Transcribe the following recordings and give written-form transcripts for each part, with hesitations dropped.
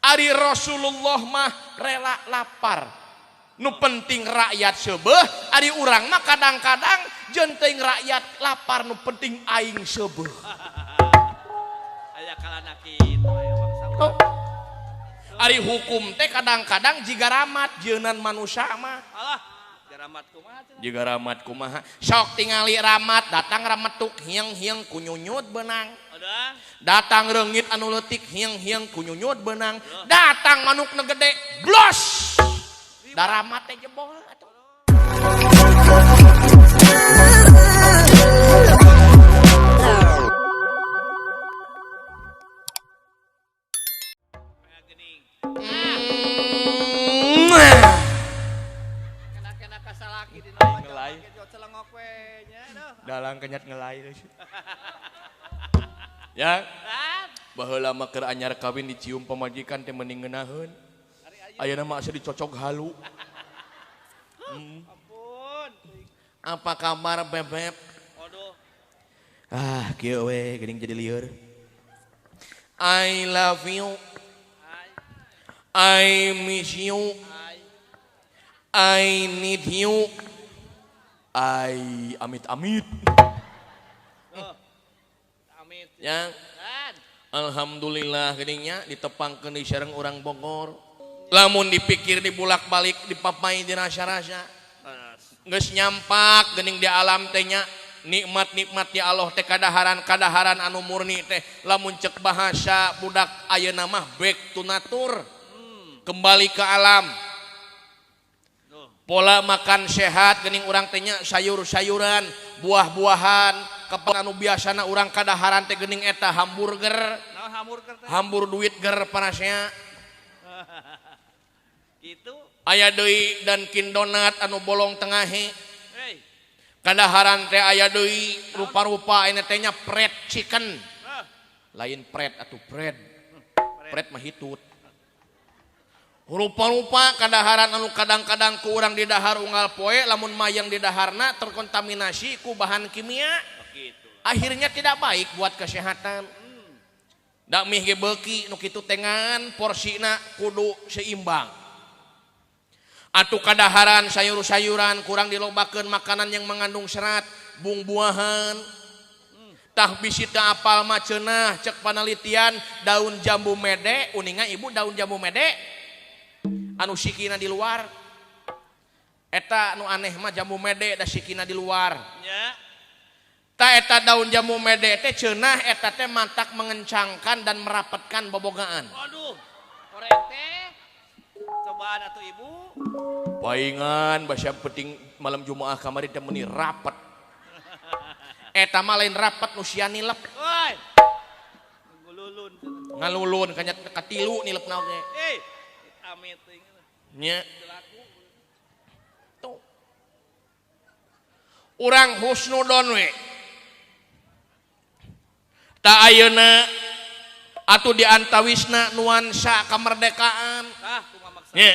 Ari Rasulullah mah rela lapar. Nu penting rakyat sebeuh, ari urang mah kadang-kadang jenting rakyat lapar, nu penting aing sebeuh. Aya kalana kitu aya bangsa urang. Ari hukum teh kadang-kadang jiga ramat jeunan manusia mah. Alah, ramat kumaha cenah? Jiga ramat kumaha? Sok tingali ramat, datang rametuk hiang-hiang kunyunyut benang. Ada? Datang reungit anu leutik hiang-hiang kunyunyut benang. Datang manuk nu gede, blos. Da ramat teh jebol atuh. Kena kasalaki dina Ngelai. celengok we nya dah. Dalang kenyat ngelai. Ya, baheula mah keur anyar kawin dicium pamajikan teh mending ngeunaheun. Ayeuna mah asa dicocok halu. Ampun. Apa kabar bebeb? Aduh. Kieu we geuning jadi lieur. I love you. I miss you. I need you. I amit-amit. Amit. Ya. Dan Alhamdulillah geningnya ditepangkeun di sareng urang Bogor. Lamun dipikir dibulak-balik dipapai di rasa-rasa. Geus nyampak geuning di alam teh nya nikmat-nikmat ya Allah teh kadaharan-kadaharan anu murni teh lamun cek bahasa budak ayeuna mah back to nature. Kembali ke alam. Pola makan sehat geuning urang teh nya sayur-sayuran, buah-buahan, kepang anu biasana urang kadaharan teh geuning eta hamburger. naon hamburger teh? Hambur duit ger panasnya. Gitu. Aya deui Dunkin Donat anu bolong tengahe. Hei. Kadaharan teh aya deui rupa-rupa ini teh nya fried chicken. Lain fried atuh bread. Bread mah hitut. Rupa-rupa kadaharan anu kadang-kadang ku urang di dahar unggal poe lamun mayang di daharna terkontaminasi ku bahan kimia. Begitu. Akhirnya tidak baik buat kesehatan. Da mih ge beuki nu kitu tengan porsina kudu seimbang. Atuh kadaharan sayur-sayuran kurang dilobakeun makanan yang mengandung serat, buah-buahan. Tah bisi teu apal mah ceunah cek panelitian daun jambu mede, uningan ibu daun jambu mede anu sikina di luar. Eta anu aneh mah jambu mede da sikina di luar. Nya. Ta eta daun jambu mede teh ceunah eta teh mantak mengencangkan dan merapatkan bobogaan. Waduh. Korek teh. Cobaan atuh ibu. Paingan basa penting malam Jumaah kamari teh meuni rapat. Eta mah lain rapat nu sia nilep. Woi. Ngululun. Ngalulun kanya katilu nilepna oge. Eh. Amit teuing. Nya Laku. tuh. Urang husnudon we. Ta ayeuna atuh di antawisna nuansa kemerdekaan. Kumaha maksa. Nya.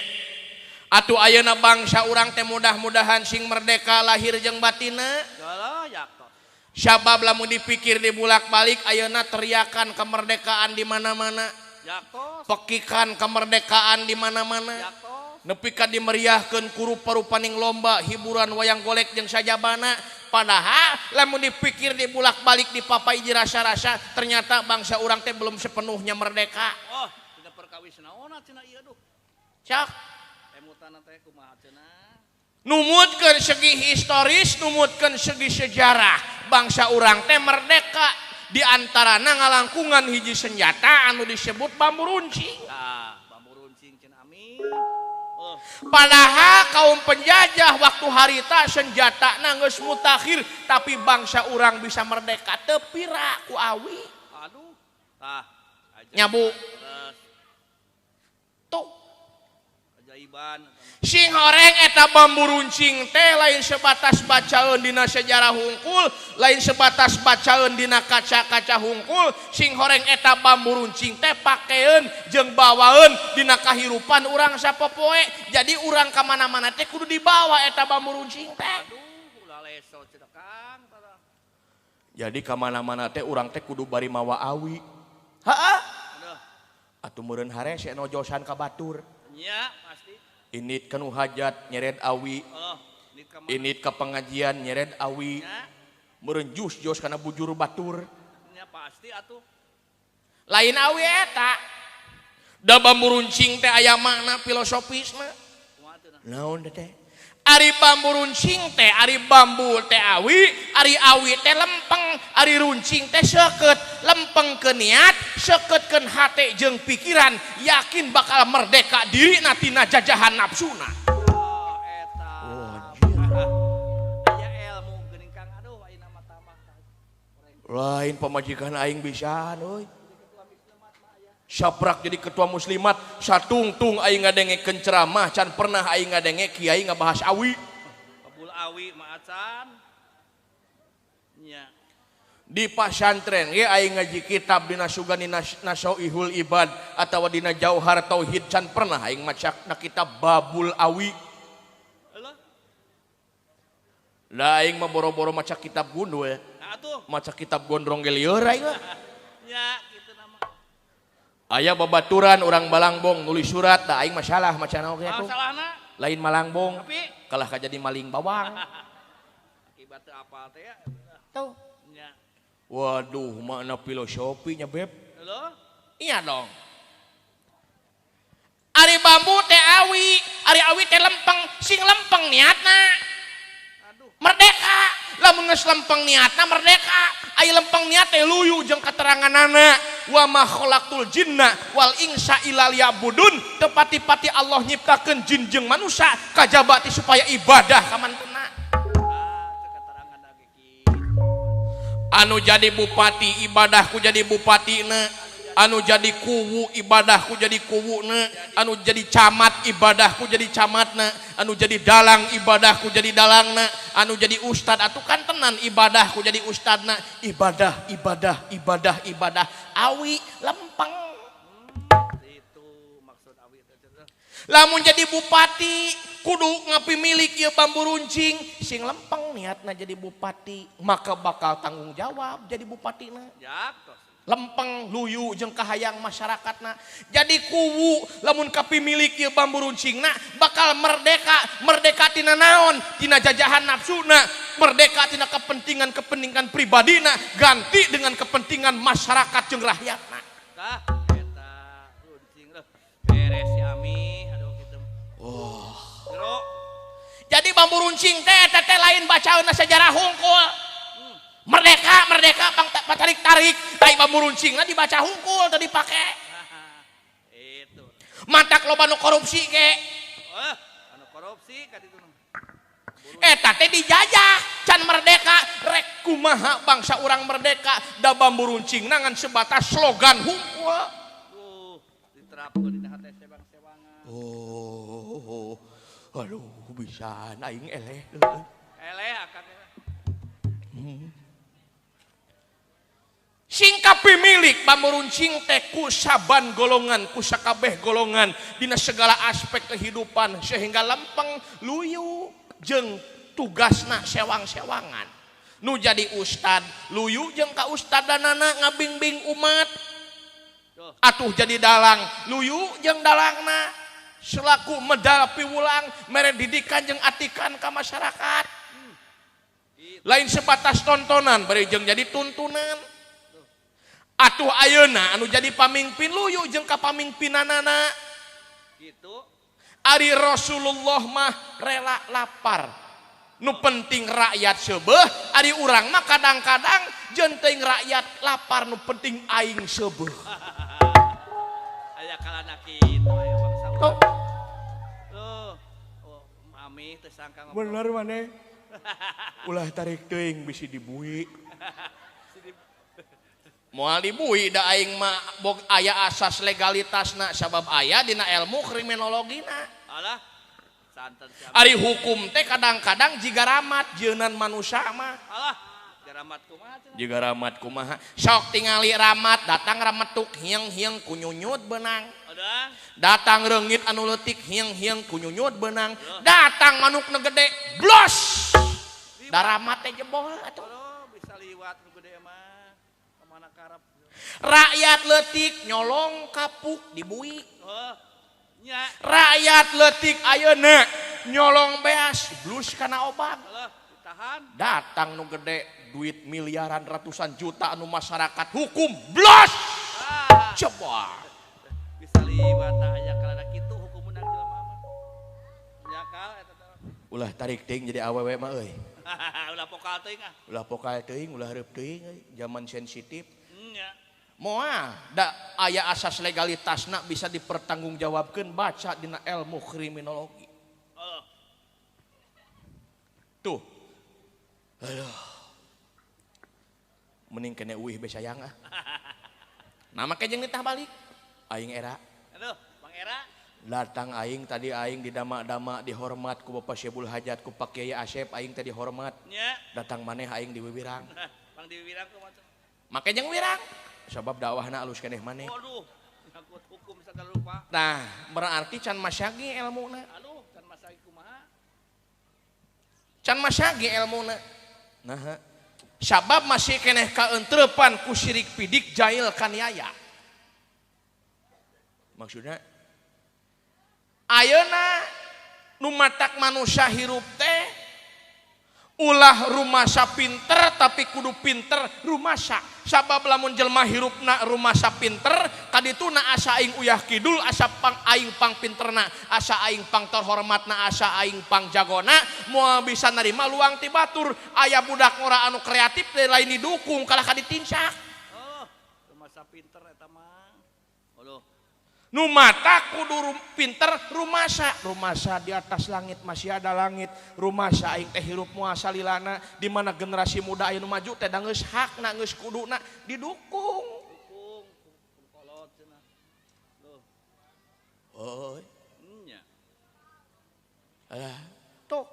Atuh ayeuna bangsa urang teh mudah-mudahan sing merdeka lahir jeung batina. Gala yaktos. Sabab lamun dipikir dibulak-balik ayeuna teriakan kemerdekaan di mana-mana. Yaktos. Pekikan kemerdekaan di mana-mana. Yaktos. Nepi ka dimeriahkeun ku rupa-rupaning lomba hiburan wayang golek jeung sajabana. Padahal lamun dipikir dibulak-balik dipapai dirasa-rasa ternyata bangsa urang teh belum sepenuhnya merdeka. Oh, tidak perkawis naonna cenah ieu duh. Cak Emutana teh kumaha cenah? numutkeun segi historis, numutkeun segi sejarah bangsa urang teh merdeka di antarana ngalangkungan hiji senjata anu disebut bambu runcing. Bambu runcing cenah amin. Oh, Padahal kaum penjajah waktu harita senjatana geus mutakhir tapi bangsa urang bisa merdeka teu pira ku awi. aduh. Tah. Nyabu. Terus Tuh ajaiban. sing horeng eta bambu runcing teh lain sebatas bacaeun dina sejarah hungkul, lain sebatas bacaeun dina kaca-kaca hungkul, sing horeng eta bambu runcing teh pakeun jeung bawaeun dina kahirupan urang sapopoe. Jadi urang ka mana-mana teh kudu dibawa eta bambu runcing teh. Aduh, ulah leso cenah Kang. Tara. Jadi ka mana-mana teh urang teh kudu bari mawa awi. Heeh. Aduh. atuh meureun hare si nojosan ka batur. Nya pasti. Init kanu hajat nyered awi. Oh, nit ka mana? Init ka pengajian nyered awi. Nya, Meureun jus kana bujur batur. nya pasti atuh. Lain awi eta. Da bambu runcing teh aya makna filosofisna. Kumaha teh? Naon teh? Ari bambu runcing teh, ari bambu teh awi, ari awi teh lempeng, ari runcing teh seukeut, lempeng ke niat, seukeutkeun hate jeung pikiran, yakin bakal merdeka diri tina jajahan nafsuna. Oh, eta. Oh, anjir. Aya ilmu geuning Kang, aduh ayeuna mah tamah. Lain pamajikan aing bisaan euy. Saprak jadi ketua muslimat, satungtung aing ngadengekeun ceramah, can pernah aing ngadenge kiai ngabahas awi. Kabul awi maacan. Nya. Di pasantren ge aing ngaji kitab dina sugani Nasaihul Ibad atawa dina Jauhar Tauhid, can pernah aing macana kitab Babul Awi. Heulah. Da aing mah boro-boro maca kitab gundul, Nah atuh. maca kitab gondrong ge lieur aing mah. Nya kitu nama. Aya babaturan urang Balangbong nulis surat, da aing masalah macana oge atuh. Salahna Lain Malangbong, tapi kalah kajadi maling bawang. akibat teu apal teh ya. Tuh. Nya. Waduh, makna filosofinya beb. Heulah. Iya dong. Ari bambu teh awi, ari awi teh lempeng, sing lempeng niatna Aduh. merdeka. Lamun geus lempeng niatna merdeka, aya lempeng niat teh luyu jeung kateranganana wa ma khalaqtul jinna wal insa illa liya'budun. Tepati-pati Allah nyiptakeun jin jeung manusia kajaba ti supaya ibadah ka mantena. Teu keterangan lagi kitu. Anu jadi bupati ibadahku jadi bupatina, anu jadi kuwu ibadahku jadi kuwuna, anu jadi camat ibadahku jadi camatna, anu jadi dalang ibadahku jadi dalangna, anu jadi ustad atuh kan tenan ibadahku jadi ustadna. Ibadah ibadah ibadah ibadah awi lempeng. Itu maksud awi teh. Lamun jadi bupati kudu ngapi milik ieu bambu runcing, sing lempeng niatna jadi bupati maka bakal tanggung jawab jadi bupatina. Jak tos. Lempeng luyu jeung kahayang masyarakatna jadi kuwu. Lamun kapi milik ieu bambu runcingna bakal merdeka tina naon, tina jajahan nafsuna, merdeka tina kepentingan pribadina, ganti dengan kepentingan masyarakat jeung rakyatna. Tah eta runcing leuh. Beres si Ami, aduh kitu. Oh. Jero. Jadi bambu runcing teh eta teh lain bacaeuna sejarah hungkul. Merdeka tarik tai bambu runcingna dibaca hungkul teu dipake. Itu. Mantak loba nu korupsi ge. Anu korupsi ka ditu. Eta teh dijajah can merdeka. Rek kumaha bangsa urang merdeka da bambu runcingna ngan sebatas slogan hungkul. Diterapkeun dina hate sebang-sebangan. Oh. Aduh bisa aing eleh. Eleh akan Sing kapi milik bambu runcing teh ku saban golongan, ku sakabeh golongan dina segala aspek kehidupan sehingga lempeng luyu jeung tugasna sewang-sewangan. Nu jadi ustad luyu jeung ka ustadanana ngabimbing umat. Atuh jadi dalang luyu jeung dalangna selaku medal piwulang mere didikan jeung atikan ka masyarakat. Lain sebatas tontonan bari jeung jadi tuntunan. Atuh ayeuna anu jadi pamimpin luyu jeung ka pamimpinanana gitu. Ari Rasulullah mah rela lapar, nu penting rakyat seubeuh. Ari urang mah kadang-kadang jenting rakyat lapar, nu penting aing seubeuh. Aya kalana kitu aya bangsa urang. Oh, Mami teu sangka Bener maneh. Ulah tarik teuing bisi dibui. Moal dibui da aing mah bog aya asas legalitasna sabab aya dina ilmu kriminologina. Alah, santen siapa? Ari hukum teh kadang-kadang jiga ramat jeunan manusia mah. Alah, garamat kumaha cenah? Jiga ramat kumaha? Sok tingali ramat, datang rametuk hiang-hiang kunyunyut benang. Ada? Datang reungit anu leutik hiang-hiang kunyunyut benang. Datang manuk nu gede, blos. Da ramat teh jebol atuh. Oh, bisa liwat nu gede mah. Kemana karep? Rakyat leutik nyolong kapuk di buik. Oh, nya. Rakyat leutik ayeuna nyolong beas blus kana obat. Halo, ditahan. Datang nu gede duit miliaran ratusan juta anu masyarakat hukum blos. Ah, Coba. bisa liwat aya kalana kitu hukum menang jelema mah. Nya kal eta teh. Ulah tarik teuing jadi awewe mah euy. Ulah pokal teuing ah. Ulah pokal teuing, ulah hareup teuing euy, zaman sensitif. Nya. Moal da aya asas legalitasna bisa dipertanggungjawabkeun baca dina ilmu kriminologi. Oh. Tuh. Aduh. Mending kena uih be sayang ah. Nah make jeung ditah balik. Aing era. Aduh, Bang Era. Datang aing tadi aing didama-dama dihormat ku Bapak Syebul Hajat ku Pak Kiai Asep aing tadi hormat. Nya. Datang maneh aing di Wiwirang. Bang Diwirang kumaha? Make jeung wirang. Sabab dakwahna alus keneh maneh. Waduh, nyangkut hukum segala rupa. Nah, berarti can masyagi ilmuna. Aduh, can masagi kumaha? Can masyagi ilmuna. Nah, sabab masih keneh kaentrepan ku syirik pidik jahil kaniaya. Maksudnya ayeuna nu matak manusia hirup teh ulah rumasa pinter tapi kudu pinter rumasa. Sabab lamun jelma hirupna rumasa pinter kadituna asa aing uyah kidul asa pang aing pang pinterna asa aing pang terhormatna asa aing pang jagona moal bisa narima luang ti batur aya budak ngora anu kreatif teh lain didukung kalah kaditinsak. Oh, rumasa pinter eta mah. Waduh. Nu mata kudu pinter rumasa di atas langit masih ada langit rumasa aing teh hirup moal salilana di mana generasi muda aya nu maju teh da geus hakna geus kuduna didukung. Dukung kolot cenah. Loh. Oi. Nya. Tuh.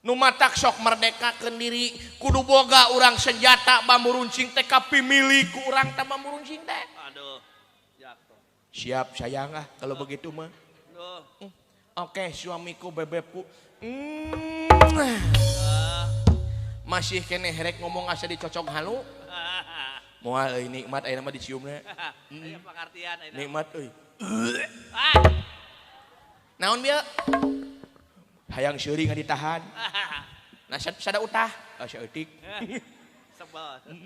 Nu matak sok merdekakeun diri kudu boga urang senjata bambu runcing teh kapimili ku urang teh bambu runcing teh. Aduh. Jatuh. Siap sayang ah kalau begitu mah. Duh. Oke suamiku bebebku. Ah. Masih keneh rek ngomong asa dicocok halu. Moal euy nikmat aya mah diciumna. Aya pengertian aya. Nikmat euy. Ah. Naon bieu? Hayang seuring ditahan. Nah sada utah, saeutik. Sebel.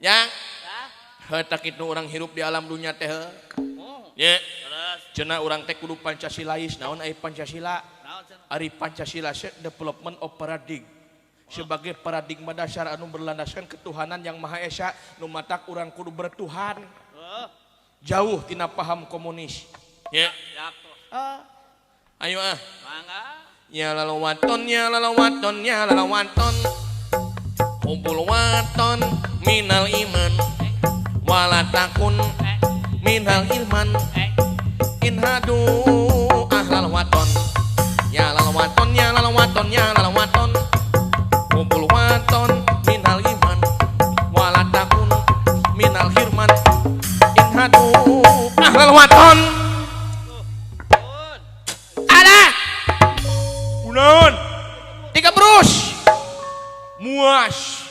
Yang Hah? heuh kitu urang hirup di alam dunya teh. Oh. Nya, Terus cenah urang teh kudu Pancasilais. Naon aya Pancasila? naon cenah? Ari Pancasila development of paradigm. Sebagai paradigma dasar anu berlandaskan ketuhanan yang Maha Esa, nu matak urang kudu bertuhan. Oh. Jauh tina paham komunis. Ya. Jatuh. Ayo ah. Mangga. Ya lalawaton, ya lalawaton, ya lalawaton. Kumpul waton minal iman walatakun minal ilman inhadu ahlal waton. Ya lalawaton, ya lalawaton, ya lalawaton. Kumpul waton minal iman walatakun minal hirman inhadu ahlal waton. Pun. Ada Unaon 3 brus muas